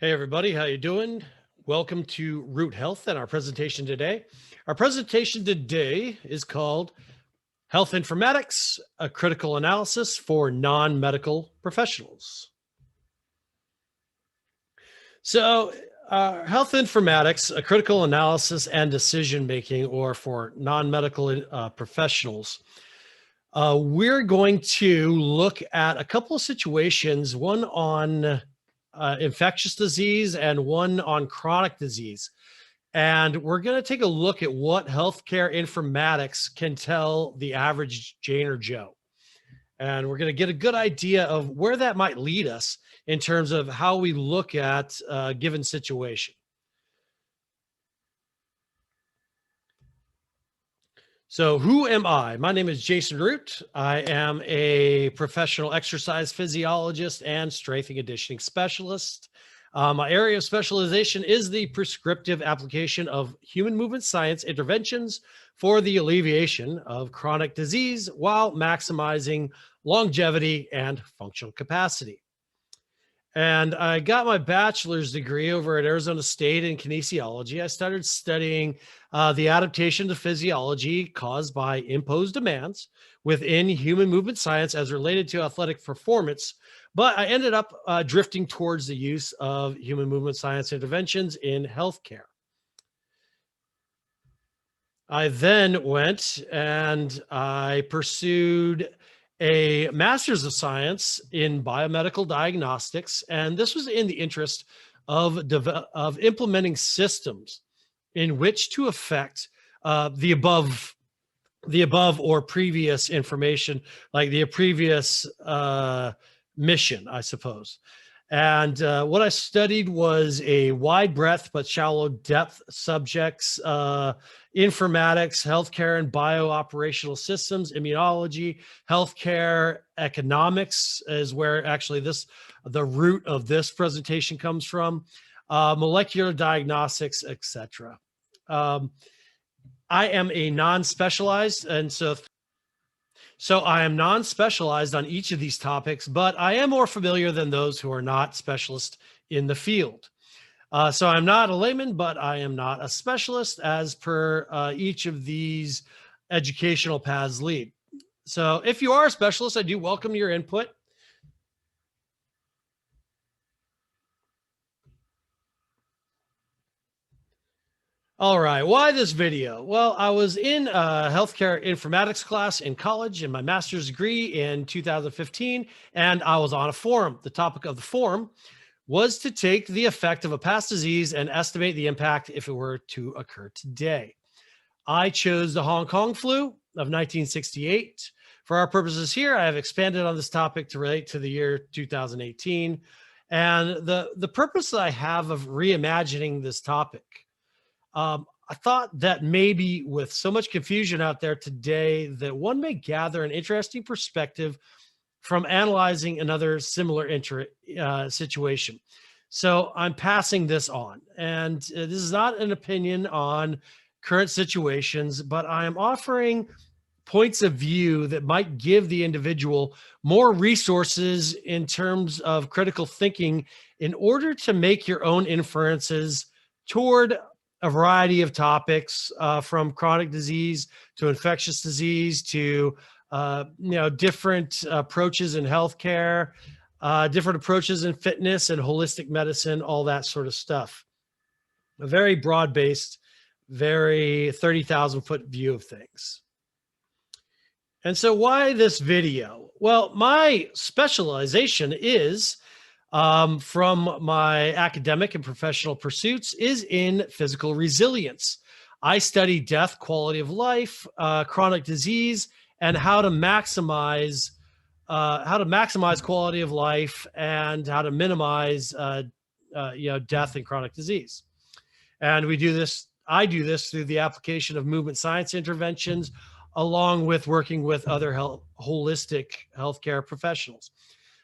Hey everybody, how you doing? Welcome to Root Health and our presentation today. Our presentation today is called Health Informatics, a critical analysis for non-medical professionals. So, health informatics, a critical analysis and decision making, or for non-medical professionals. We're going to look at a couple of situations, one on infectious disease and one on chronic disease. And we're going to take a look at what healthcare informatics can tell the average Jane or Joe. And we're going to get a good idea of where that might lead us in terms of how we look at a given situation. So, who am I? My name is Jason Root. I am a professional exercise physiologist and strength and conditioning specialist. My area of specialization is the prescriptive application of human movement science interventions for the alleviation of chronic disease while maximizing longevity and functional capacity. And I got my bachelor's degree over at Arizona State in kinesiology. I started studying the adaptation to physiology caused by imposed demands within human movement science as related to athletic performance. But I ended up drifting towards the use of human movement science interventions in healthcare. I then went and I pursued a master's of science in biomedical diagnostics, and this was in the interest of implementing systems in which to affect the above or previous information, like the previous mission, I suppose. And what I studied was a wide breadth but shallow depth subjects, informatics, healthcare and biooperational systems, immunology, healthcare, economics is where actually the root of this presentation comes from, molecular diagnostics, etc. I am a non-specialized, and so I am non-specialized on each of these topics, but I am more familiar than those who are not specialists in the field. So I'm not a layman, but I am not a specialist as per each of these educational paths lead. So if you are a specialist, I do welcome your input. All right, why this video? Well, I was in a healthcare informatics class in college in my master's degree in 2015, and I was on a forum. The topic of the forum was to take the effect of a past disease and estimate the impact if it were to occur today. I chose the Hong Kong flu of 1968. For our purposes here, I have expanded on this topic to relate to the year 2018. And the purpose that I have of reimagining this topic, I thought that maybe with so much confusion out there today, that one may gather an interesting perspective from analyzing another similar situation. So I'm passing this on. And this is not an opinion on current situations, but I am offering points of view that might give the individual more resources in terms of critical thinking in order to make your own inferences toward a variety of topics, from chronic disease to infectious disease to different approaches in healthcare, different approaches in fitness and holistic medicine, all that sort of stuff. A very broad-based, very 30,000 foot view of things. And so why this video? Well, my specialization is from my academic and professional pursuits is in physical resilience. I study death, quality of life, chronic disease, and how to maximize quality of life and how to minimize death and chronic disease. And we do this. I do this through the application of movement science interventions, along with working with other holistic healthcare professionals.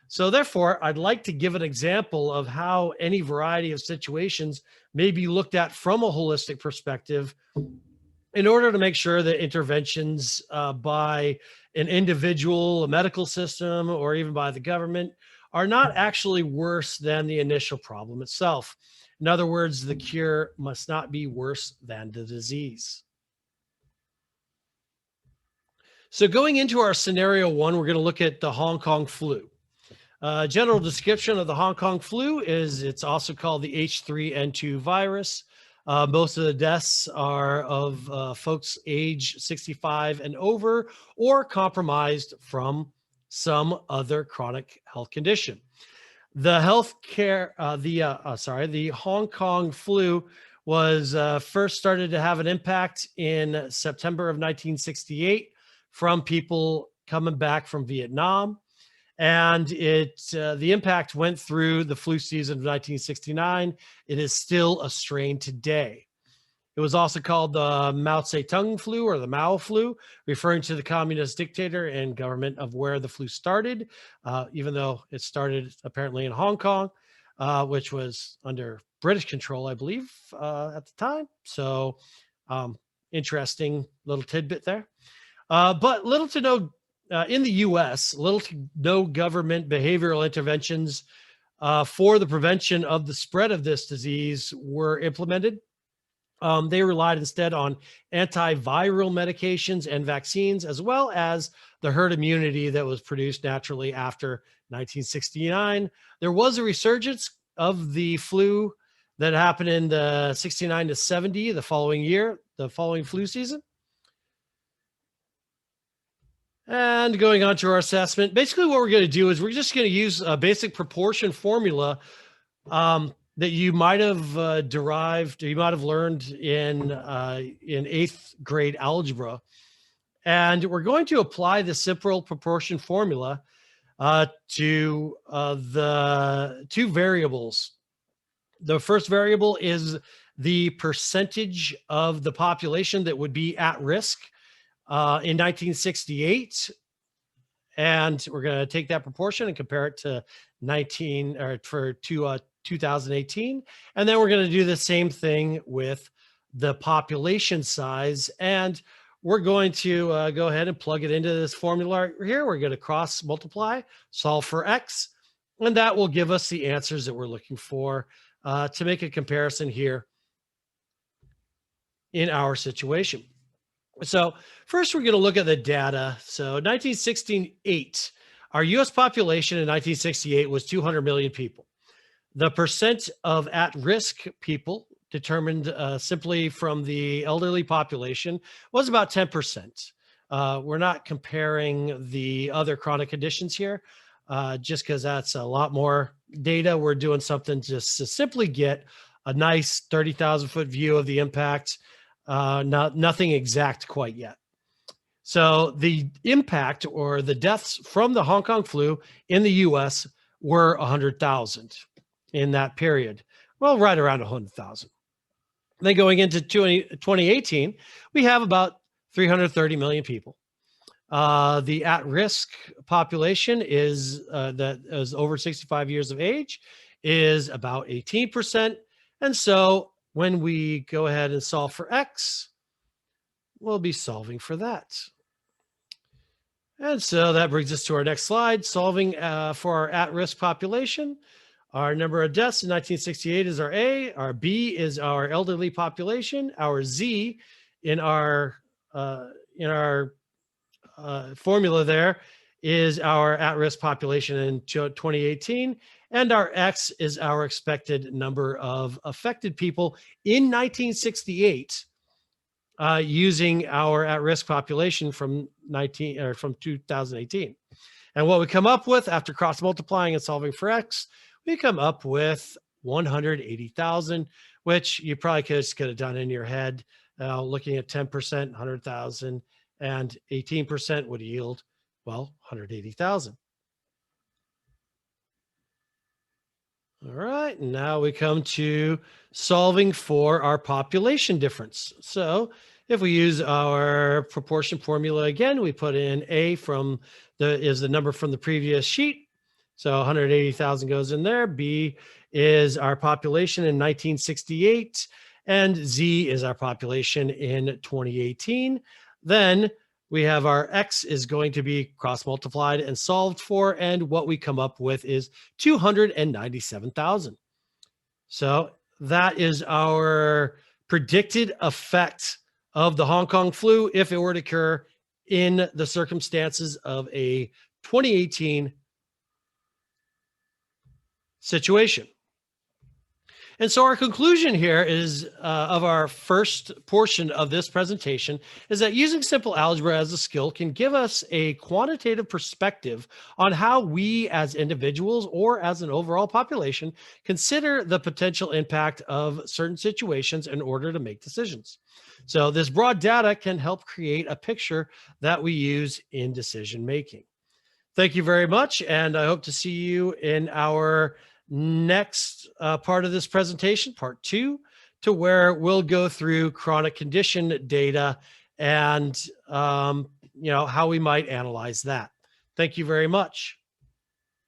So therefore, I'd like to give an example of how any variety of situations may be looked at from a holistic perspective in order to make sure that interventions by an individual, a medical system, or even by the government are not actually worse than the initial problem itself. In other words, the cure must not be worse than the disease. So going into our scenario one, we're going to look at the Hong Kong flu. General description of the Hong Kong flu is it's also called the H3N2 virus. Most of the deaths are of folks age 65 and over or compromised from some other chronic health condition. The the Hong Kong flu was first started to have an impact in September of 1968 from people coming back from Vietnam. And the impact went through the flu season of 1969. It is still a strain today. It was also called the Mao Zedong flu or the Mao flu, referring to the communist dictator and government of where the flu started, even though it started apparently in Hong Kong, which was under British control, I believe, at the time. So interesting little tidbit there. But little to no, in the US, little to no government behavioral interventions for the prevention of the spread of this disease were implemented. They relied instead on antiviral medications and vaccines, as well as the herd immunity that was produced naturally after 1969. There was a resurgence of the flu that happened in the 69 to 70, the following year, the following flu season. And going on to our assessment, basically what we're going to do is we're just going to use a basic proportion formula that you might have derived, or you might have learned in 8th grade algebra. And we're going to apply the simple proportion formula to the two variables. The first variable is the percentage of the population that would be at risk in 1968. And we're going to take that proportion and compare it to 2018. And then we're going to do the same thing with the population size. And we're going to go ahead and plug it into this formula here. We're going to cross multiply, solve for X, and that will give us the answers that we're looking for to make a comparison here in our situation. So first, we're going to look at the data. So 1968, our U.S. population in 1968 was 200 million people. The percent of at-risk people determined simply from the elderly population was about 10%. We're not comparing the other chronic conditions here, just because that's a lot more data. We're doing something just to simply get a nice 30,000-foot view of the impact. Nothing exact quite yet. So the impact or the deaths from the Hong Kong flu in the US were 100,000 in that period. Well, right around 100,000. Then going into 2018, we have about 330 million people. The at-risk population is that is over 65 years of age is about 18%. And so when we go ahead and solve for X, we'll be solving for that. And so that brings us to our next slide, solving for our at-risk population. Our number of deaths in 1968 is our A, our B is our elderly population, our Z in our formula there is our at-risk population in 2018, and our X is our expected number of affected people in 1968 using our at-risk population from 2018. And what we come up with after cross multiplying and solving for X, we come up with 180,000, which you probably could have done in your head. Looking at 10%, 100,000, and 18% would yield, well, 180,000. All right, now we come to solving for our population difference. So if we use our proportion formula again, we put in A is the number from the previous sheet. So 180,000 goes in there. B is our population in 1968, and Z is our population in 2018. Then We have our x is going to be cross multiplied and solved for, and what we come up with is 297,000. So that is our predicted effect of the Hong Kong flu if it were to occur in the circumstances of a 2018 situation. And so our conclusion here is of our first portion of this presentation is that using simple algebra as a skill can give us a quantitative perspective on how we as individuals or as an overall population consider the potential impact of certain situations in order to make decisions. So this broad data can help create a picture that we use in decision making. Thank you very much, and I hope to see you in our next part of this presentation, part 2, to where we'll go through chronic condition data and how we might analyze that. Thank you very much.